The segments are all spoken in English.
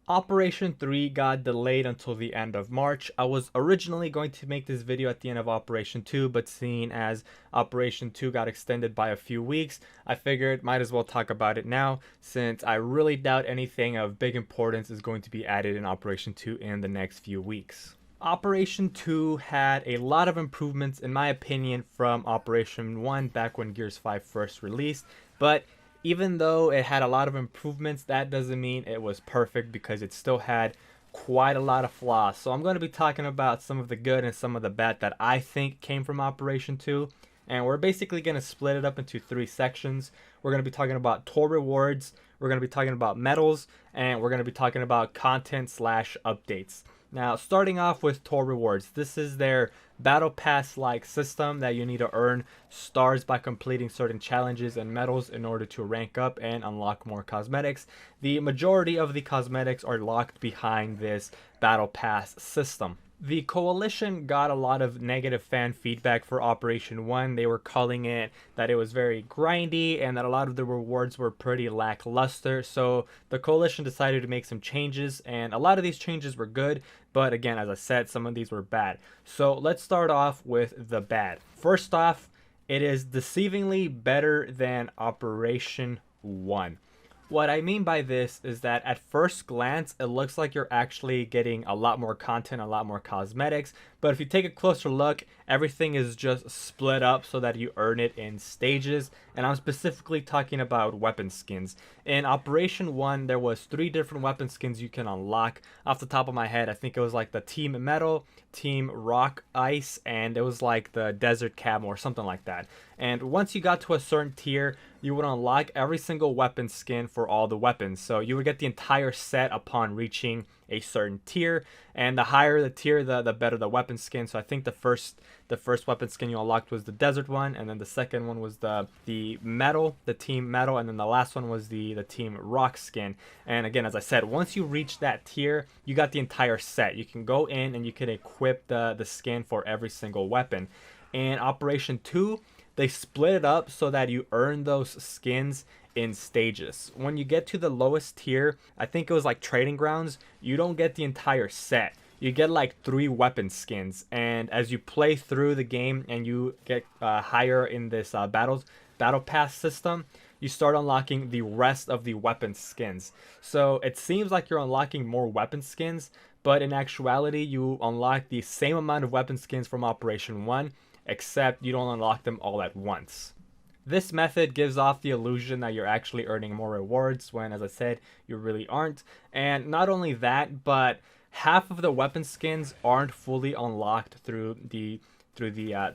Operation 3 got delayed until the end of March. I was originally going to make this video at the end of Operation 2, but seeing as Operation 2 got extended by a few weeks, I figured might as well talk about it now, since I really doubt anything of big importance is going to be added in Operation 2 in the next few weeks. Operation 2 had a lot of improvements, in my opinion, from Operation 1 back when Gears 5 first released, but even though it had a lot of improvements, that doesn't mean it was perfect because it still had quite a lot of flaws. So I'm going to be talking about some of the good and some of the bad that I think came from Operation 2. And we're basically going to split it up into three sections. We're going to be talking about tour rewards, we're going to be talking about medals, and we're going to be talking about content slash updates. Now, starting off with tour rewards, this is their battle pass like system that you need to earn stars by completing certain challenges and medals in order to rank up and unlock more cosmetics. The majority of the cosmetics are locked behind this battle pass system. The Coalition got a lot of negative fan feedback for Operation 1. They were calling it that it was very grindy and that a lot of the rewards were pretty lackluster. So the Coalition decided to make some changes, and a lot of these changes were good, but again, as I said, some of these were bad. So let's start off with the bad. First off, it is deceivingly better than Operation 1. What I mean by this is that at first glance, it looks like you're actually getting a lot more content, a lot more cosmetics. But if you take a closer look, everything is just split up so that you earn it in stages. And I'm specifically talking about weapon skins. In Operation 1, there was 3 different weapon skins you can unlock. Off the top of my head, I think it was like the Team Metal, Team Rock Ice, and it was like the Desert Camo or something like that. And once you got to a certain tier, you would unlock every single weapon skin for all the weapons. So you would get the entire set upon reaching a certain tier, and the higher the tier, the better the weapon skin. So I think the first weapon skin you unlocked was the desert one, and then the second one was the metal, the team metal, and then the last one was the team rock skin. And again, as I said, once you reach that tier, you got the entire set. You can go in and you can equip the skin for every single weapon. In Operation 2, they split it up so that you earn those skins in stages. When you get to the lowest tier, I think it was like Trading Grounds, you don't get the entire set. You get like 3 weapon skins, and as you play through the game and you get higher in this battle pass system, you start unlocking the rest of the weapon skins. So it seems like you're unlocking more weapon skins, but in actuality, you unlock the same amount of weapon skins from Operation 1, except you don't unlock them all at once. This method gives off the illusion that you're actually earning more rewards when, as I said, you really aren't. And not only that, but half of the weapon skins aren't fully unlocked through the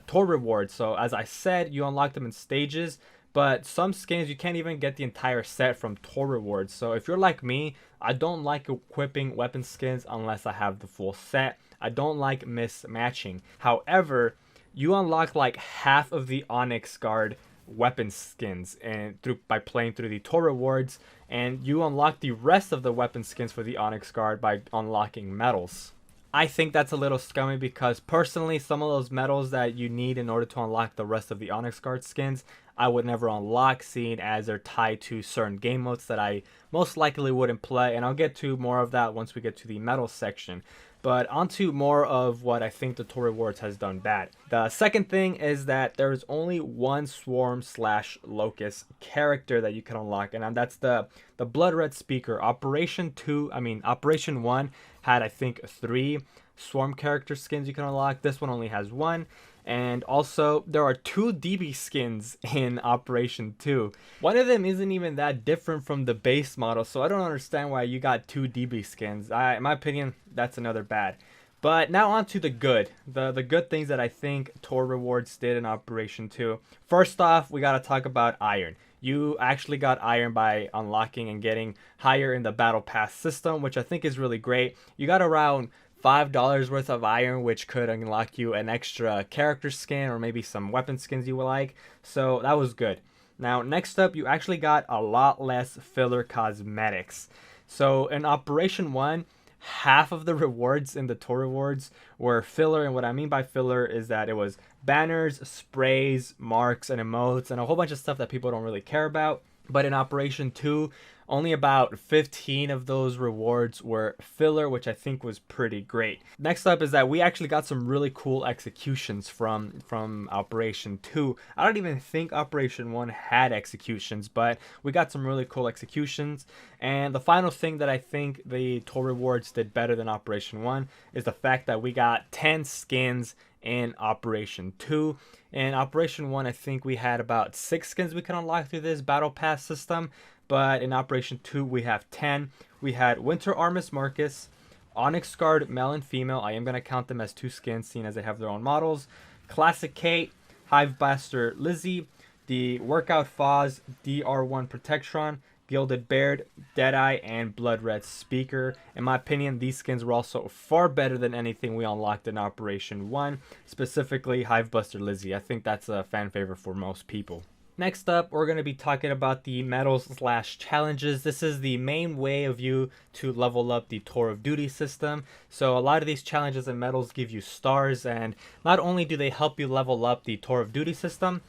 tour rewards. So as I said, you unlock them in stages, but some skins you can't even get the entire set from tour rewards. So if you're like me, I don't like equipping weapon skins unless I have the full set. I don't like mismatching. However, you unlock like half of the Onyx Guard weapon skins and by playing through the tour rewards, and you unlock the rest of the weapon skins for the Onyx Guard by unlocking medals. I think that's a little scummy because personally, some of those medals that you need in order to unlock the rest of the Onyx Guard skins, I would never unlock, seeing as they're tied to certain game modes that I most likely wouldn't play, and I'll get to more of that once we get to the medal section. But onto more of what I think the tour rewards has done bad. The second thing is that there is only one swarm slash locust character that you can unlock, and that's the Blood Red Speaker. Operation 1 had, I think, 3 swarm character skins you can unlock. This one only has 1. And also, there are 2 DB skins in Operation 2. One of them isn't even that different from the base model, so I don't understand why you got 2 DB skins. In my opinion, that's another bad. But now on to the good. The good things that I think tour rewards did in Operation 2. First off, we gotta talk about Iron. You actually got Iron by unlocking and getting higher in the Battle Pass system, which I think is really great. You got around $5 worth of Iron, which could unlock you an extra character skin or maybe some weapon skins you would like. So that was good. Now, next up, you actually got a lot less filler cosmetics. So in Operation 1, half of the rewards in the tour rewards were filler, and what I mean by filler is that it was banners, sprays, marks, and emotes, and a whole bunch of stuff that people don't really care about. But in Operation 2, Only about 15 of those rewards were filler, which I think was pretty great. Next up is that we actually got some really cool executions from Operation 2. I don't even think Operation 1 had executions, but we got some really cool executions. And the final thing that I think the tour rewards did better than Operation 1 is the fact that we got 10 skins in Operation 2. In Operation 1, I think we had about 6 skins we could unlock through this Battle Pass system, but in Operation 2, we have 10. We had Winter Armus Marcus, Onyx Guard male and female. I am going to count them as 2 skins, seeing as they have their own models. Classic Kate, Hive Blaster Lizzie, the Workout Foz, DR1 Protectron, Gilded Baird, Deadeye, and Blood Red Speaker. In my opinion, these skins were also far better than anything we unlocked in Operation 1, specifically Hivebuster Lizzie. I think that's a fan favorite for most people. Next up, we're going to be talking about the medals/challenges. This is the main way of you to level up the Tour of Duty system. So a lot of these challenges and medals give you stars, and not only do they help you level up the Tour of Duty system,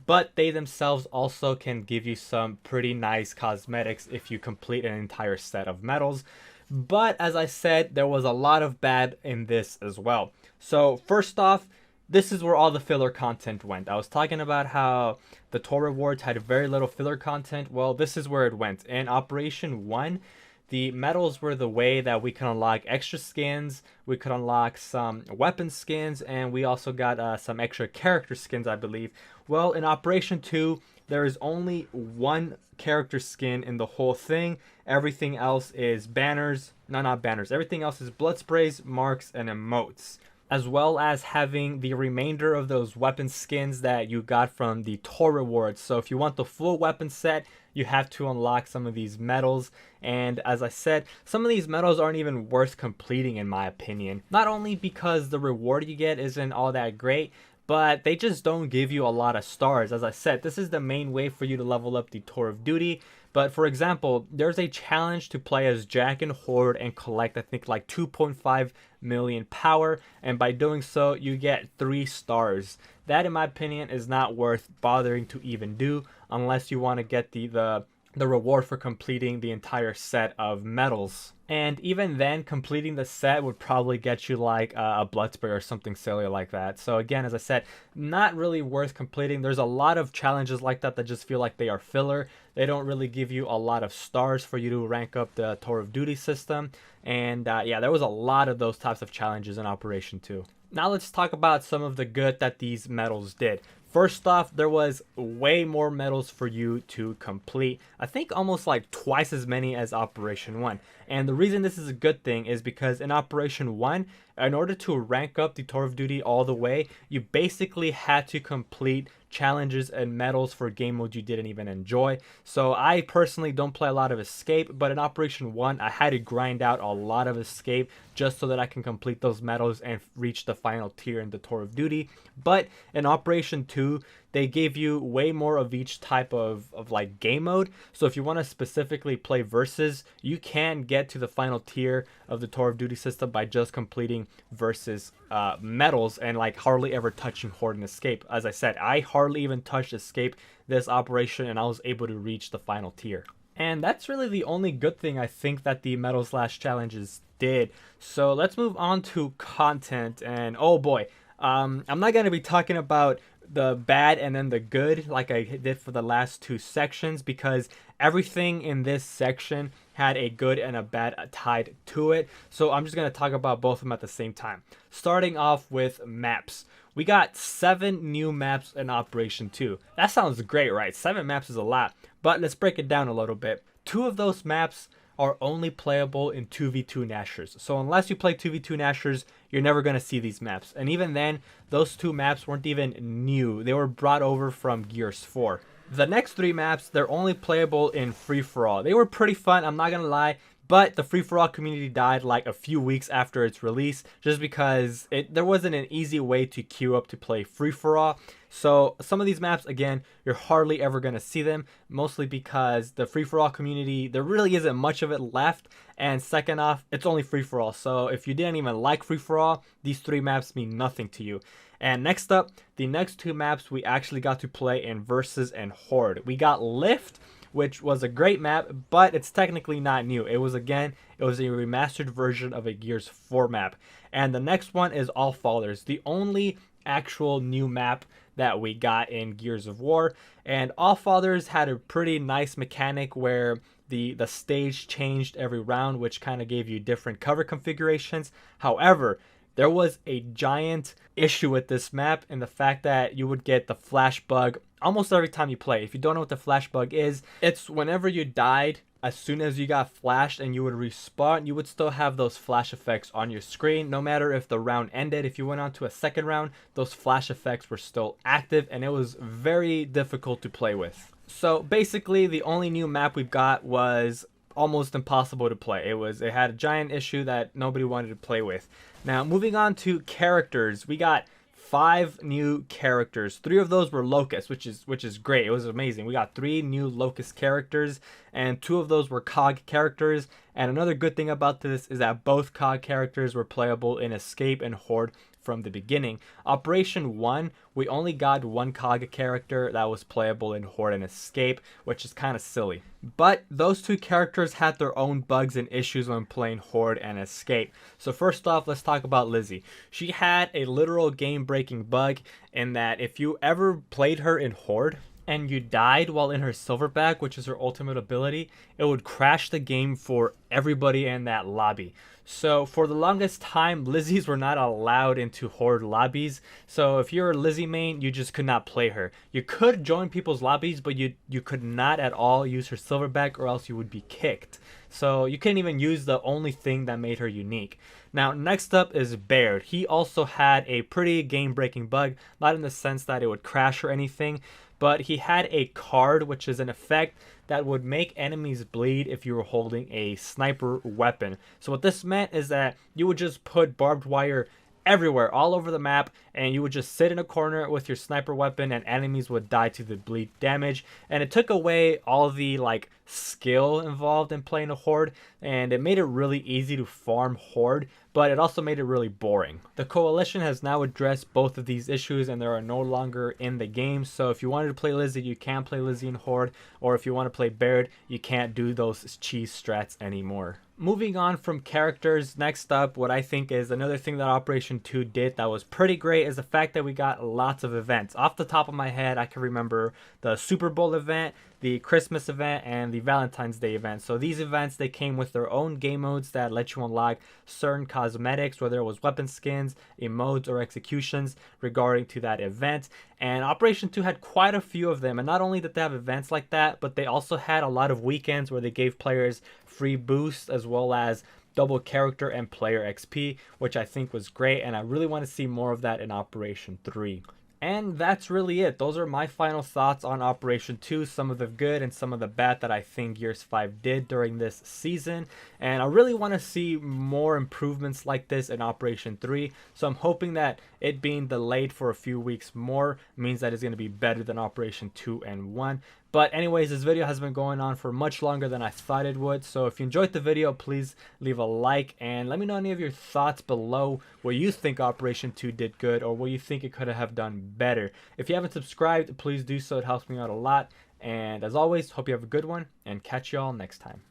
but they themselves also can give you some pretty nice cosmetics if you complete an entire set of medals. But as I said, there was a lot of bad in this as well. So first off, this is where all the filler content went. I was talking about how the tour rewards had very little filler content. Well, this is where it went. In Operation 1, the medals were the way that we could unlock extra skins, we could unlock some weapon skins, and we also got some extra character skins, I believe. Well, in Operation 2, there is only one character skin in the whole thing. Everything else is banners. No, not banners. Everything else is blood sprays, marks, and emotes, as well as having the remainder of those weapon skins that you got from the tour rewards. So if you want the full weapon set, you have to unlock some of these medals. And as I said, some of these medals aren't even worth completing in my opinion. Not only because the reward you get isn't all that great, but they just don't give you a lot of stars. As I said, this is the main way for you to level up the Tour of Duty. But for example, there's a challenge to play as Jack and Horde and collect, I think, like 2.5 million power. And by doing so, you get 3 stars. That, in my opinion, is not worth bothering to even do unless you want to get the reward for completing the entire set of medals. And even then, completing the set would probably get you like a blood spray or something silly like that. So again, as I said, not really worth completing. There's a lot of challenges like that that just feel like they are filler. They don't really give you a lot of stars for you to rank up the Tour of Duty system. And yeah, there was a lot of those types of challenges in Operation 2. Now let's talk about some of the good that these medals did. First off, there was way more medals for you to complete. I think almost like twice as many as Operation 1. And the reason this is a good thing is because in Operation 1, in order to rank up the Tour of Duty all the way, you basically had to complete challenges and medals for game modes you didn't even enjoy. So I personally don't play a lot of Escape, but in Operation 1, I had to grind out a lot of Escape just so that I can complete those medals and reach the final tier in the Tour of Duty. But in Operation 2, they gave you way more of each type of like game mode. So if you want to specifically play versus, you can get to the final tier of the Tour of Duty system by just completing versus medals and like hardly ever touching Horde and Escape. As I said, I hardly even touched Escape this operation and I was able to reach the final tier. And that's really the only good thing I think that the medal/challenges did. So let's move on to content. And oh boy, I'm not going to be talking about the bad and then the good like I did for the last 2 sections, because everything in this section had a good and a bad tied to it. So I'm just going to talk about both of them at the same time. Starting off with maps. We got 7 new maps in Operation 2. That sounds great, right? 7 maps is a lot, but let's break it down a little bit. 2 of those maps are only playable in 2v2 Nashers. So unless you play 2v2 Nashers, you're never going to see these maps. And even then, those 2 maps weren't even new. They were brought over from Gears 4. The next 3 maps, they're only playable in free-for-all. They were pretty fun, I'm not going to lie. But the free-for-all community died like a few weeks after its release, just because there wasn't an easy way to queue up to play free-for-all. So some of these maps, again, you're hardly ever going to see them, mostly because the free-for-all community, there really isn't much of it left. And second off, it's only free-for-all. So if you didn't even like free-for-all, these 3 maps mean nothing to you. And next up, the next 2 maps we actually got to play in Versus and Horde. We got Lift, which was a great map, but it's technically not new. It was a remastered version of a Gears 4 map. And the next one is All Fathers, the only actual new map that we got in Gears of War. And All Fathers had a pretty nice mechanic where the stage changed every round, which kind of gave you different cover configurations. However, there was a giant issue with this map in the fact that you would get the flash bug almost every time you play. If you don't know what the flash bug is, it's whenever you died, as soon as you got flashed and you would respawn, you would still have those flash effects on your screen. No matter if the round ended, if you went on to a second round, those flash effects were still active, and it was very difficult to play with. So basically, the only new map we've got was almost impossible to play. It had a giant issue that nobody wanted to play with. Now, moving on to characters, we got 5 new characters. 3 of those were Locust, which is great. It was amazing. We got 3 new Locust characters, and 2 of those were COG characters. And another good thing about this is that both COG characters were playable in Escape and Horde from the beginning. Operation 1, we only got 1 COG character that was playable in Horde and Escape, which is kind of silly. But those 2 characters had their own bugs and issues when playing Horde and Escape. So first off, let's talk about Lizzie. She had a literal game-breaking bug in that if you ever played her in Horde and you died while in her Silverback, which is her ultimate ability, it would crash the game for everybody in that lobby. So for the longest time, Lizzies were not allowed into Horde lobbies. So if you're a Lizzie main, you just could not play her. You could join people's lobbies, but you could not at all use her Silverback, or else you would be kicked. So you couldn't even use the only thing that made her unique. Now, next up is Baird. He also had a pretty game-breaking bug, not in the sense that it would crash or anything, but he had a card, which is an effect that would make enemies bleed if you were holding a sniper weapon. So what this meant is that you would just put barbed wire everywhere, all over the map, and you would just sit in a corner with your sniper weapon and enemies would die to the bleed damage. And it took away all the skill involved in playing a Horde, and it made it really easy to farm Horde, but it also made it really boring. The Coalition has now addressed both of these issues and they are no longer in the game. So if you wanted to play Lizzie, you can play Lizzie in Horde, or if you want to play Baird, you can't do those cheese strats anymore. Moving on from characters, next up, what I think is another thing that Operation 2 did that was pretty great is the fact that we got lots of events. Off the top of my head, I can remember the Super Bowl event, the Christmas event, and the Valentine's Day event. So these events, they came with their own game modes that let you unlock certain cosmetics, whether it was weapon skins, emotes, or executions regarding to that event. And Operation 2 had quite a few of them. And not only did they have events like that, but they also had a lot of weekends where they gave players free boosts as well as double character and player XP, which I think was great. And I really want to see more of that in Operation 3. And that's really it. Those are my final thoughts on Operation 2, some of the good and some of the bad that I think Gears 5 did during this season. And I really want to see more improvements like this in Operation 3. So I'm hoping that it being delayed for a few weeks more means that it's going to be better than Operation 2 and 1. But anyways, this video has been going on for much longer than I thought it would. So if you enjoyed the video, please leave a like and let me know any of your thoughts below, what you think Operation 2 did good or what you think it could have done better. If you haven't subscribed, please do so. It helps me out a lot. And as always, hope you have a good one and catch you all next time.